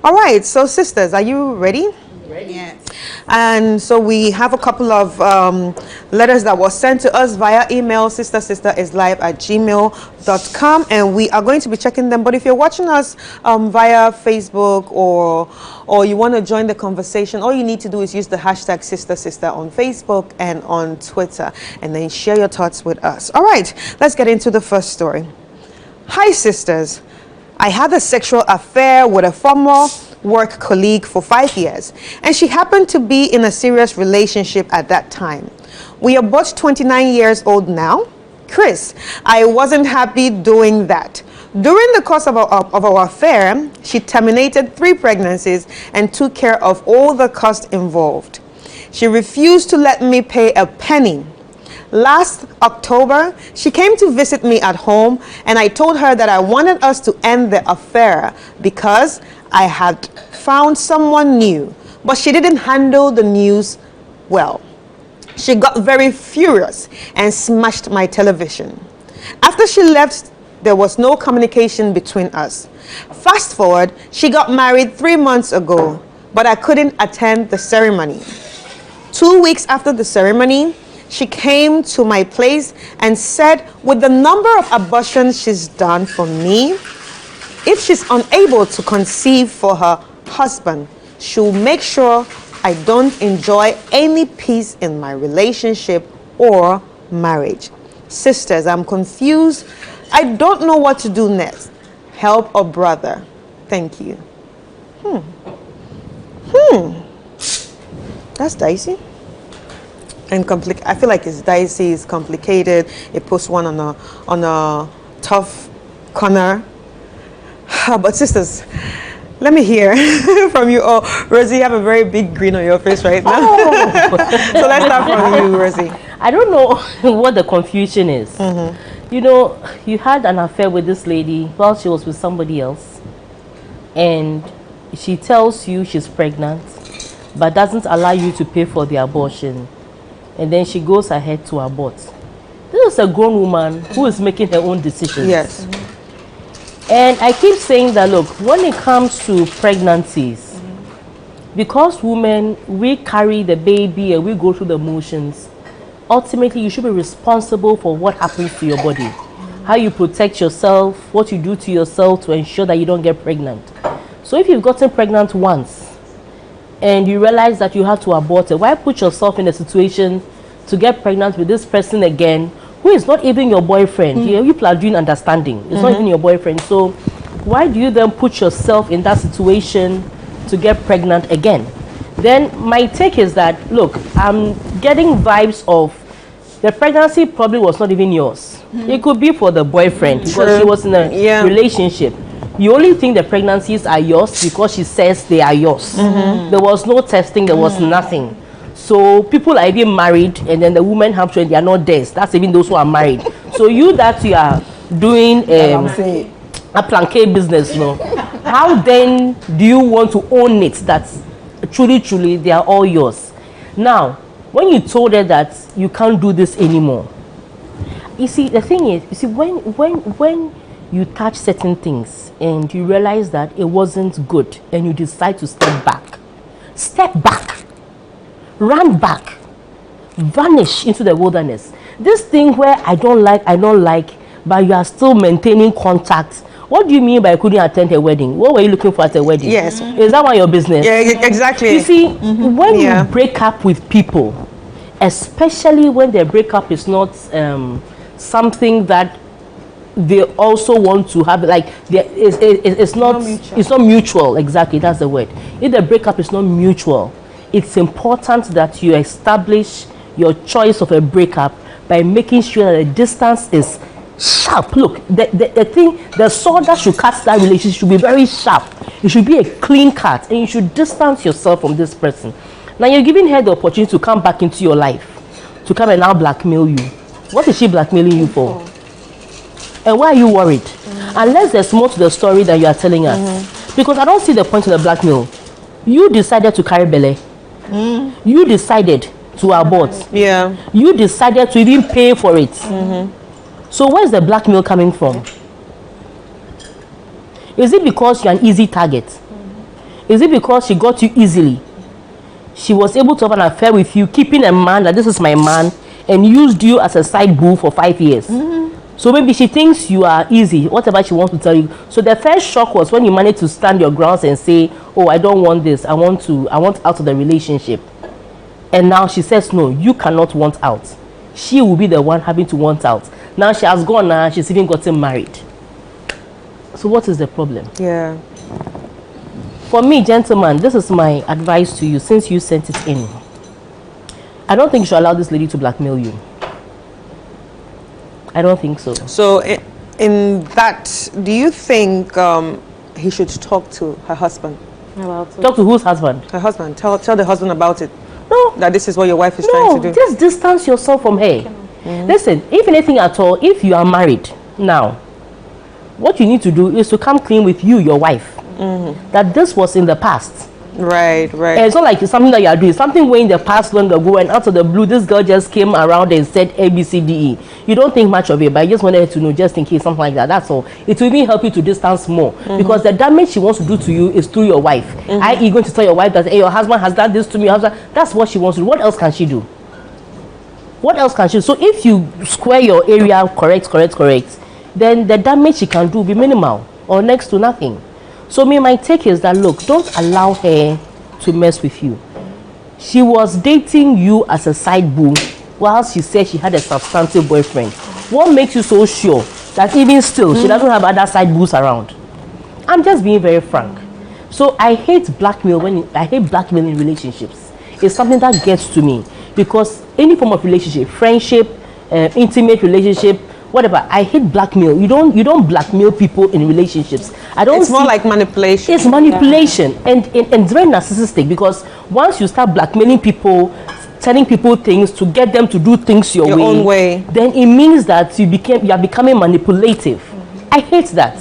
All right, so sisters, are you ready? Ready? Yes. And so we have a couple of letters that were sent to us via email, sisterislive@gmail.com, and we are going to be checking them. But if you're watching us via Facebook or you want to join the conversation, all you need to do is use the hashtag #SisterSister on Facebook and on Twitter, and then share your thoughts with us. All right, let's get into the first story. Hi, sisters. I had a sexual affair with a former work colleague for 5 years, and she happened to be in a serious relationship at that time. We are both 29 years old now. Chris, I wasn't happy doing that. During the course of our affair, she terminated 3 pregnancies and took care of all the costs involved. She refused to let me pay a penny. Last October, she came to visit me at home, and I told her that I wanted us to end the affair because I had found someone new, but she didn't handle the news well. She got very furious and smashed my television. After she left, there was no communication between us. Fast forward, she got married 3 months ago, but I couldn't attend the ceremony. 2 weeks after the ceremony, she came to my place and said, with the number of abortions she's done for me, if she's unable to conceive for her husband, she'll make sure I don't enjoy any peace in my relationship or marriage. Sisters, I'm confused. I don't know what to do next. Help a brother. Thank you. That's dicey. And I feel like it's dicey, it's complicated. It puts one on a tough corner. But sisters, let me hear from you all. Rosie, you have a very big grin on your face right now. So let's start from you, Rosie. I don't know what the confusion is. You know, you had an affair with this lady while she was with somebody else, and she tells you she's pregnant, but doesn't allow you to pay for the abortion. And then she goes ahead to abort. This is a grown woman who is making her own decisions. Yes. And I keep saying that, look, when it comes to pregnancies, because women, we carry the baby and we go through the motions, ultimately you should be responsible for what happens to your body. How you protect yourself, what you do to yourself to ensure that you don't get pregnant. So if you've gotten pregnant once, and you realize that you have to abort it, why put yourself in a situation to get pregnant with this person again, who is not even your boyfriend? You people are doing understanding. It's not even your boyfriend. So why do you then put yourself in that situation to get pregnant again? Then my take is that, look, I'm getting vibes of the pregnancy probably was not even yours. It could be for the boyfriend because she was in a relationship. You only think the pregnancies are yours because she says they are yours. There was no testing, there was nothing. So people are even married, and then the women have children, they are not theirs. That's even those who are married. So you that you are doing a planquet business, you know, how then do you want to own it that truly they are all yours? Now, when you told her that you can't do this anymore, you see, the thing is, you see, when you touch certain things and you realize that it wasn't good and you decide to step back, run back, vanish into the wilderness. This thing where I don't like, but you are still maintaining contact. What do you mean by I couldn't attend a wedding? What were you looking for at a wedding? Yes. Is that one your business? Yeah, exactly. You see, when you break up with people, especially when the breakup is not something that they also want to have, like it's not mutual. Exactly, that's the word. If the breakup is not mutual, it's important that you establish your choice of a breakup by making sure that the distance is sharp. Look, the sword that should cut that relationship should be very sharp. It should be a clean cut, and you should distance yourself from this person. Now you're giving her the opportunity to come back into your life, to come and now blackmail you. What is she blackmailing you for? And why are you worried? Unless there's more to the story than you are telling us. Because I don't see the point in the blackmail. You decided to carry belly. You decided to abort. You decided to even pay for it. So where's the blackmail coming from? Is it because you're an easy target? Is it because she got you easily? She was able to have an affair with you, keeping a man that this is my man, and used you as a side boo for 5 years. So maybe she thinks you are easy, whatever she wants to tell you. So the first shock was when you managed to stand your grounds and say, oh, I don't want this, I want out of the relationship. And now she says, no, you cannot want out. She will be the one having to want out. Now she has gone now, she's even gotten married. So what is the problem? Yeah. For me, gentlemen, this is my advice to you since you sent it in. I don't think you should allow this lady to blackmail you. I don't think so. So in that, do you think he should talk to her husband? Talk to whose husband? Her husband. Tell the husband about it. No. That this is what your wife is trying to do. Just distance yourself from her. Listen, if anything at all, if you are married now, what you need to do is to come clean with you, your wife. That this was in the past. Right. And it's not like it's something that you are doing. Something way in the past long ago, and out of the blue, this girl just came around and said A, B, C, D, E. You don't think much of it, but I just wanted to know just in case, something like that. That's all. It will even help you to distance more. Because the damage she wants to do to you is through your wife. I.e. going to tell your wife that, hey, your husband has done this to me. That's what she wants to do. What else can she do? What else can she do? So if you square your area correct, then the damage she can do will be minimal or next to nothing. So my take is that, look, don't allow her to mess with you. She was dating you as a side boo while she said she had a substantive boyfriend. What makes you so sure that even still she doesn't have other side boos around? I'm just being very frank. So I hate blackmail blackmail in relationships. It's something that gets to me because any form of relationship, friendship, intimate relationship, whatever, I hate blackmail. You don't blackmail people in relationships. It's more like manipulation. It's manipulation and it's very narcissistic because once you start blackmailing people, telling people things to get them to do things your own way, then it means that you are becoming manipulative. I hate that.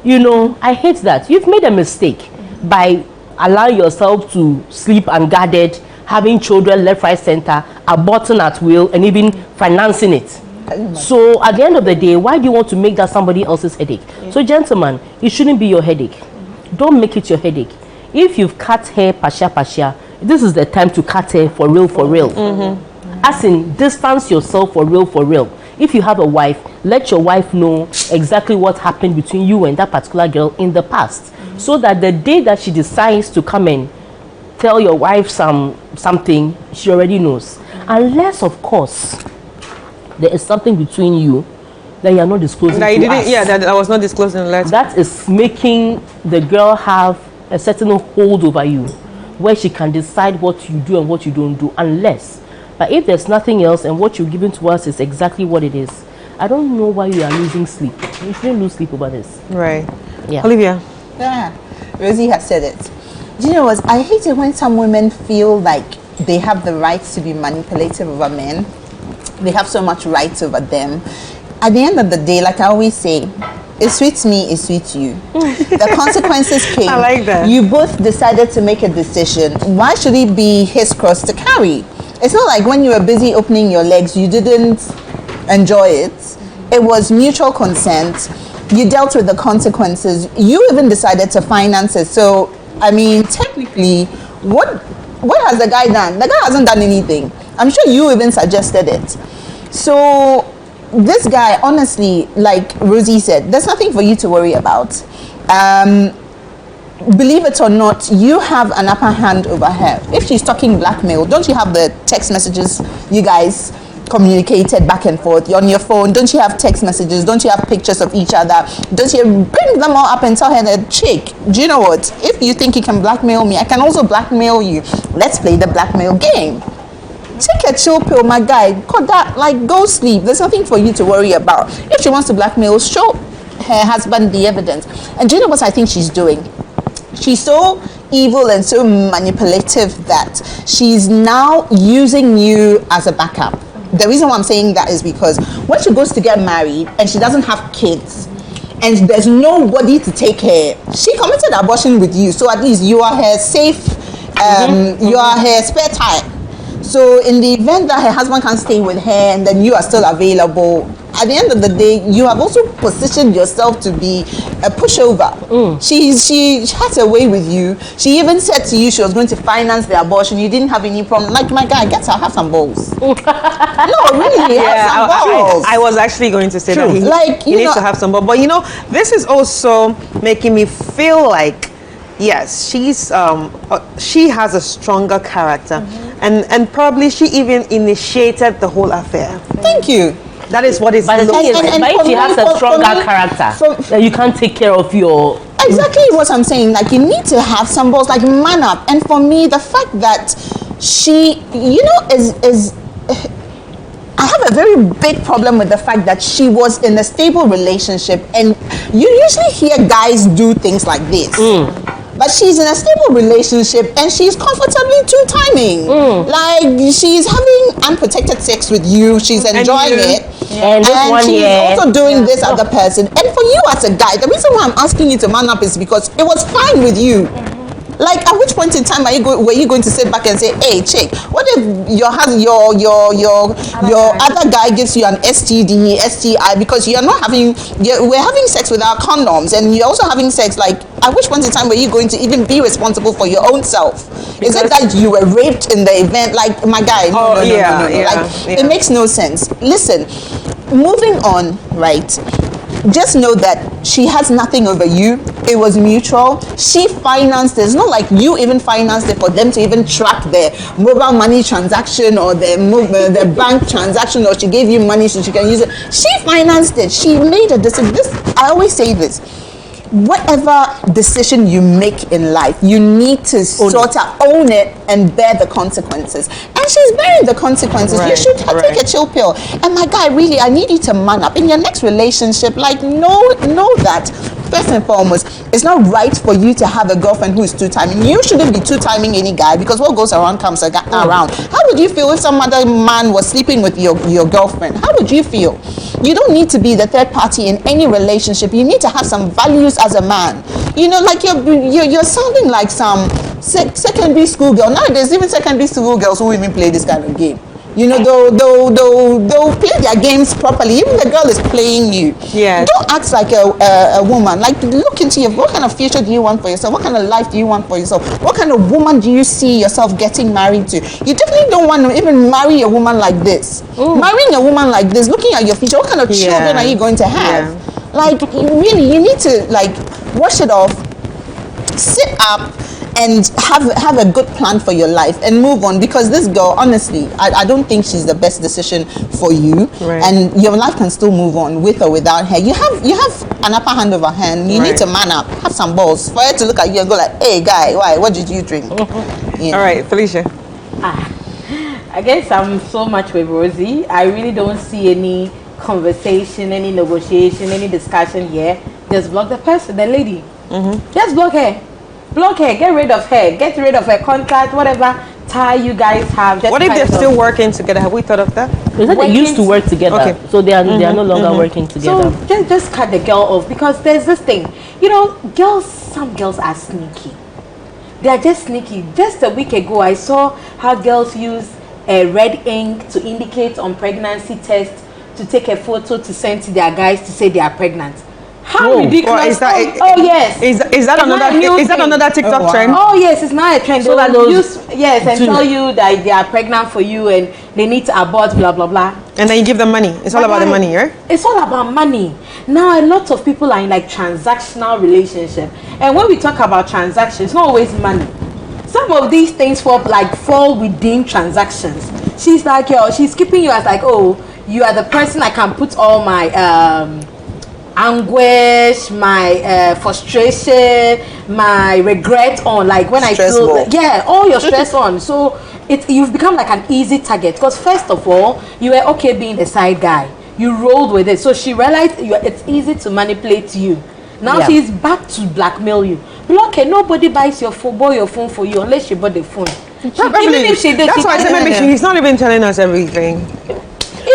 I hate that. You've made a mistake by allowing yourself to sleep unguarded, having children left, right, center, aborting at will, and even financing it. So at the end of the day, why do you want to make that somebody else's headache? So gentlemen, it shouldn't be your headache. Don't make it your headache. If you've cut hair pasha, this is the time to cut hair for real. As in, distance yourself for real. If you have a wife, let your wife know exactly what happened between you and that particular girl in the past, so that the day that she decides to come and tell your wife something, she already knows. Unless, of course, there is something between you that you are not disclosing to us. Yeah, that I was not disclosing in the letter. That is making the girl have a certain hold over you, where she can decide what you do and what you don't do. But if there's nothing else and what you're giving to us is exactly what it is, I don't know why you are losing sleep. You shouldn't lose sleep over this. Right. Yeah. Olivia. Yeah. Rosie has said it. Do you know what? I hate it when some women feel like they have the right to be manipulative over men. They have so much rights over them. At the end of the day, like I always say, it suits me, it suits you. The consequences came. I like that. You both decided to make a decision. Why should it be his cross to carry? It's not like when you were busy opening your legs, you didn't enjoy it. It was mutual consent. You dealt with the consequences. You even decided to finance it. So, I mean, technically, what has the guy done? The guy hasn't done anything. I'm sure you even suggested it. So this guy, honestly, like Rosie said, there's nothing for you to worry about. Believe it or not, you have an upper hand over her. If she's talking blackmail, don't you have the text messages you guys communicated back and forth on your phone? Don't you have text messages? Don't you have pictures of each other? Don't you bring them all up and tell her that, chick, do you know what? If you think you can blackmail me, I can also blackmail you. Let's play the blackmail game. Take a chill pill, my guy. Cut that, like, go sleep. There's nothing for you to worry about. If she wants to blackmail, show her husband the evidence. And do you know what I think she's doing? She's so evil and so manipulative that she's now using you as a backup. The reason why I'm saying that is because when she goes to get married and she doesn't have kids and there's nobody to take her, she committed abortion with you. So at least you are her safe, you are her spare tire. So in the event that her husband can't stay with her and then you are still available, at the end of the day, you have also positioned yourself to be a pushover. She had a way with you. She even said to you she was going to finance the abortion. You didn't have any problem. Like, my guy, get her, have some balls. No, really, have some balls. I was actually going to say that he needs to have some balls. But you know, this is also making me feel like, yes, she has a stronger character, and probably she even initiated the whole affair. Thank you. That is what is. But the thing is, and if she has a stronger me, character, that you can't take care of your. Exactly what I'm saying. Like, you need to have some balls, like, man up. And for me, the fact that she, you know, is I have a very big problem with the fact that she was in a stable relationship, and you usually hear guys do things like this. But she's in a stable relationship and she's comfortably two-timing. Like, she's having unprotected sex with you. She's enjoying it. And she's also doing this other person. And for you as a guy, the reason why I'm asking you to man up is because it was fine with you. Like, at which point in time were you going to sit back and say, hey, chick, what if your other guy gives you an STD, STI, because we're having sex without condoms, and you're also having sex, like, at which point in time were you going to even be responsible for your own self? Is it that you were raped in the event? Like, my guy, no. It makes no sense. Listen, moving on, right? Just know that she has nothing over you. It was mutual. She financed it. It's not like you even financed it for them to even track their mobile money transaction or their bank transaction, or she gave you money so she can use it. She financed it. She made a decision. I always say this. Whatever decision you make in life, you need to sort of own it and bear the consequences. And she's bearing the consequences. You should take a chill pill. And my guy, really, I need you to man up in your next relationship. Like, know that first and foremost, it's not right for you to have a girlfriend who is two-timing. You shouldn't be two-timing any guy, because what goes around comes around. How would you feel if some other man was sleeping with your girlfriend? How would you feel? You don't need to be the third party in any relationship. You need to have some values as a man. You know, like, you're sounding like some secondary school girl. Nowadays, even secondary school girls who even play this kind of game. You know, they'll play their games properly. Even the girl is playing you. Yeah. Don't act like a woman. Like, look into what kind of future do you want for yourself? What kind of life do you want for yourself? What kind of woman do you see yourself getting married to? You definitely don't want to even marry a woman like this. Marrying a woman like this, looking at your future, what kind of children are you going to have? Like, really, you need to, like, wash it off, sit up, and have a good plan for your life and move on, because this girl, honestly, I don't think she's the best decision for you. And your life can still move on with or without her. You have an upper hand over her, and you need to man up, have some balls for her to look at you and go like, hey guy, why, what did you drink? All right, Felicia. I guess I'm so much with Rosie. I really don't see any conversation, any negotiation, any discussion here. Just block the person, the lady. Just block her. Block her, get rid of her contact, whatever tie you guys have. What if they're still working together? Have we thought of that? Is that they used to work together, so they are no longer working together. So just cut the girl off, because there's this thing, you know, some girls are sneaky. They are just sneaky. Just a week ago, I saw how girls use red ink to indicate on pregnancy tests, to take a photo to send to their guys to say they are pregnant. How ridiculous! Is that, yes. Is that another TikTok trend? Oh yes, it's not a trend. So that tell you that they are pregnant for you and they need to abort, blah blah blah. And then you give them money. It's all about the money, right? It's all about money. Now a lot of people are in like transactional relationship, and when we talk about transactions, it's not always money. Some of these things fall within transactions. She's like, she's keeping you as like, oh, you are the person I can put all my anguish, my frustration, my regret on, like when stress I feel all your stress on. So you've become like an easy target, because first of all, you were okay being the side guy, you rolled with it, so she realized it's easy to manipulate you. Now she's back to blackmail you. Block her. Nobody buys your phone for you unless she bought the phone. Even if she did, that's why I said maybe he's not even telling us everything.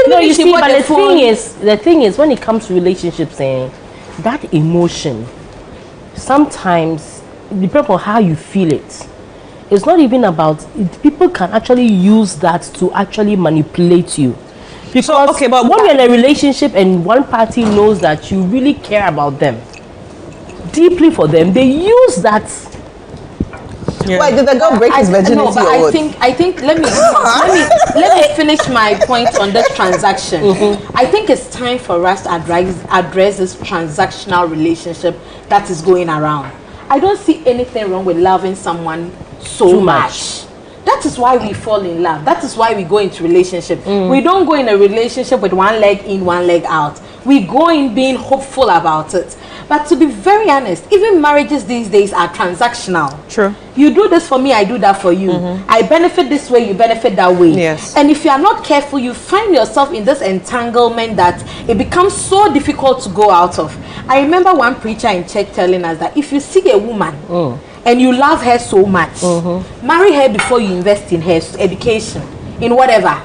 No, you see, but the thing is, when it comes to relationships, that emotion, sometimes depending on how you feel it, it's not even about it. People can actually use that to actually manipulate you. Because okay, but when you're in a relationship and one party knows that you really care about them, deeply for them, they use that. Why did the girl break his virginity? No, but or what? I think let me finish my point on this transaction. I think it's time for us to address this transactional relationship that is going around. I don't see anything wrong with loving someone so much. That is why we fall in love. That is why we go into relationship. We don't go in a relationship with one leg in, one leg out. We go in being hopeful about it. But to be very honest, even marriages these days are transactional. True. You do this for me, I do that for you. I benefit this way, you benefit that way. Yes. And if you are not careful, you find yourself in this entanglement that it becomes so difficult to go out of. I remember one preacher in church telling us that if you see a woman and you love her so much, marry her before you invest in her education, in whatever.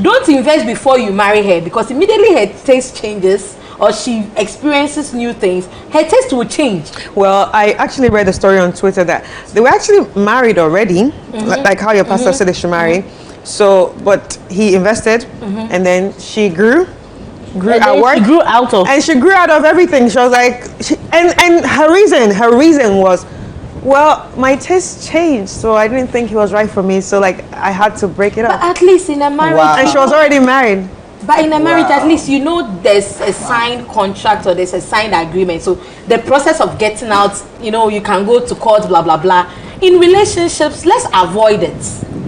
Don't invest before you marry her, because immediately her taste changes or she experiences new things, her taste will change. Well, I actually read a story on Twitter that they were actually married already, like how your pastor said they should marry. So, but he invested, and then she grew at work. She grew out of. And she grew out of everything. She was like, and her reason was, well, my taste changed, so I didn't think he was right for me. So like, I had to break it But up. at least in a marriage, And she was already married. But in a marriage, at least you know there's a signed contract or there's a signed agreement. So the process of getting out, you know, you can go to court, blah, blah, blah. In relationships, let's avoid it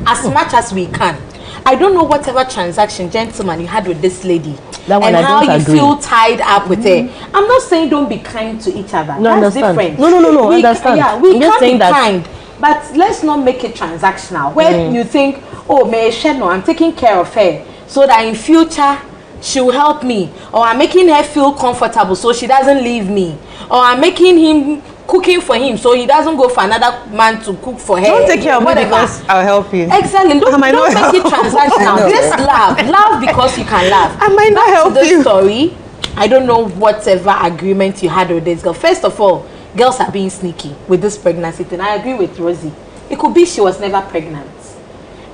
as much as we can. I don't know whatever transaction, gentlemen, you had with this lady. That one and I how don't you agree. feel tied up with her. I'm not saying don't be kind to each other. No, That's understand. different. No, We understand. Yeah, we I'm just can saying be that- kind. But let's not make it transactional. Where you think, oh, may no, I'm taking care of her so that in future she will help me, or I'm making her feel comfortable so she doesn't leave me, or I'm making him cooking for him so he doesn't go for another man to cook for her. Don't take care of me whatever. because I'll help you. Exactly. Don't might not make it help. transactional. Just love because you can laugh. I might not Back help to this you. story. I don't know whatever agreement you had with this girl. First of all, girls are being sneaky with this pregnancy thing. I agree with Rosie. It could be she was never pregnant.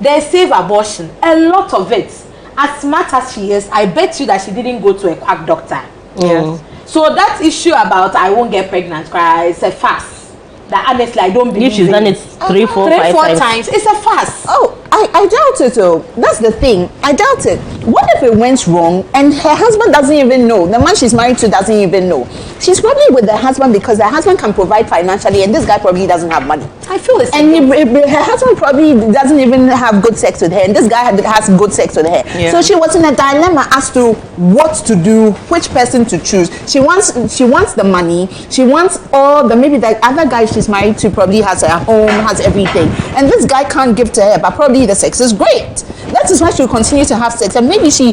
There's safe abortion. A lot of it. As smart as she is, I bet you that she didn't go to a quack doctor. Yes. So that issue about I won't get pregnant, it's a farce. That honestly, I don't believe If she's done it 3, 4, 5 times. It's a farce. Oh, I doubt it. Oh, that's the thing. I doubt it. What if it went wrong and her husband doesn't even know? The man she's married to doesn't even know. She's probably with the husband because the husband can provide financially, and this guy probably doesn't have money. I feel it's And her husband probably doesn't even have good sex with her, and this guy has good sex with her. Yeah. So she was in a dilemma as to what to do, which person to choose. She wants the money. She wants all the, maybe the other guy she's married to probably has a home, has everything, and this guy can't give to her, but probably the sex is great. That is why she'll continue to have sex, and maybe she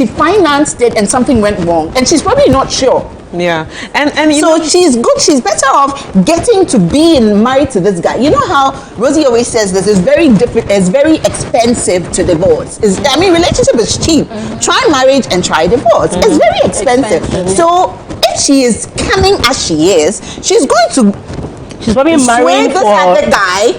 financed it and something went wrong, and she's probably not sure. Yeah. And you So know, she's good. She's better off getting to be married to this guy. You know how Rosie always says this is very different. It's very expensive to divorce. I mean, relationship is cheap. Try marriage and try divorce. It's very expensive. So if she is cunning as she is, she's going to She's probably sway marrying this for other guy.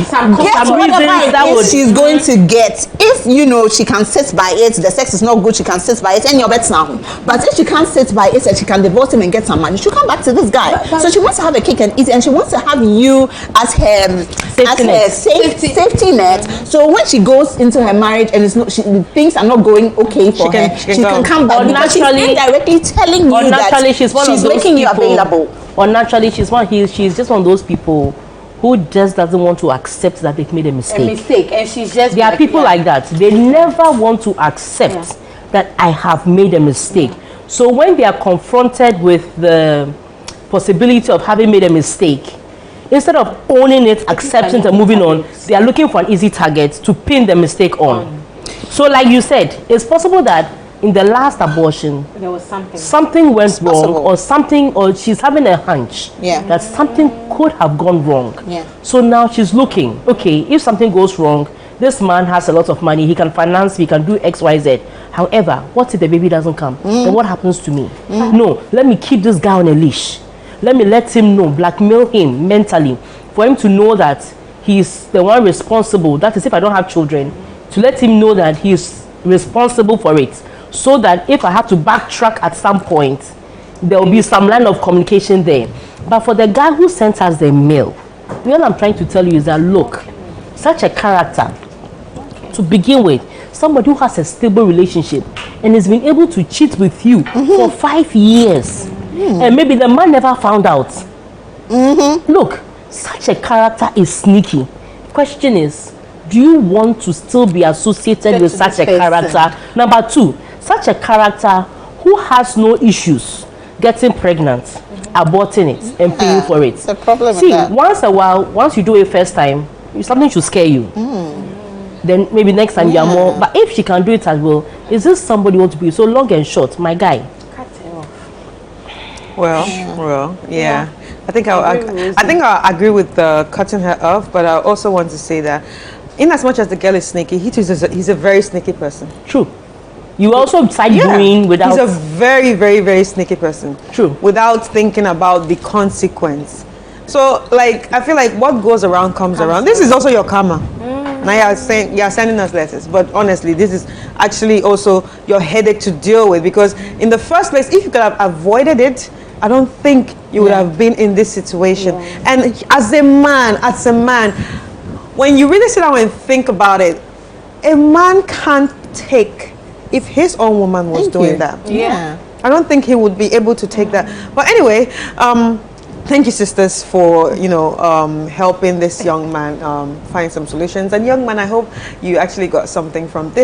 some Get whatever reasons that it would. is she's going to get. If you know she can sit by it, the sex is not good, she can sit by it, and you're better now. But if she can't sit by it and she can divorce him and get some money, she'll come back to this guy. So she wants to have a cake and eat it, and she wants to have you as her safety net. So when she goes into her marriage and things are not going okay for her, she can come back. Or Because she's naturally- indirectly telling you that naturally she's one of those making you people- available. Or naturally, she's just one of those people who just doesn't want to accept that they've made a mistake. And she's just. There are people like that. They never want to accept that I have made a mistake. So when they are confronted with the possibility of having made a mistake, instead of owning it, accepting it, and moving on, they are looking for an easy target to pin the mistake on. So like you said, it's possible that in the last abortion, There was something. something went wrong, possible. or she's having a hunch that something could have gone wrong. Yeah. So now she's looking, okay, if something goes wrong, this man has a lot of money, he can finance, he can do X, Y, Z. However, what if the baby doesn't come? Then what happens to me? No, let me keep this guy on a leash. Let me let him know, blackmail him mentally, for him to know that he's the one responsible, that is if I don't have children, to let him know that he's responsible for it, so that if I have to backtrack at some point, there will be some line of communication there. But for the guy who sent us the mail, what I'm trying to tell you is that, look, such a character, to begin with, somebody who has a stable relationship and has been able to cheat with you for 5 years, and maybe the man never found out. Look, such a character is sneaky. Question is, do you want to still be associated with such a character? Number two, such a character who has no issues getting pregnant, aborting it, and paying for it. The problem See, with that. once a while, once you do it first time, something should scare you. Then maybe next time you are more. But if she can do it as well, is this somebody who wants to be so long and short? My guy. Cut it off. Well, yeah. I think I agree with cutting her off, but I also want to say that, in as much as the girl is sneaky, he's a very sneaky person. True. You also start doing without. He's a very, very, very sneaky person. True. Without thinking about the consequence. So, like, I feel like what goes around comes around. This is also your karma. Now you're sending us letters, but honestly, this is actually also your headache to deal with, because in the first place, if you could have avoided it, I don't think you would have been in this situation. And as a man, when you really sit down and think about it, a man can't take, if his own woman was doing that. I don't think he would be able to take that. But anyway, thank you, sisters, for helping this young man find some solutions. And young man, I hope you actually got something from this.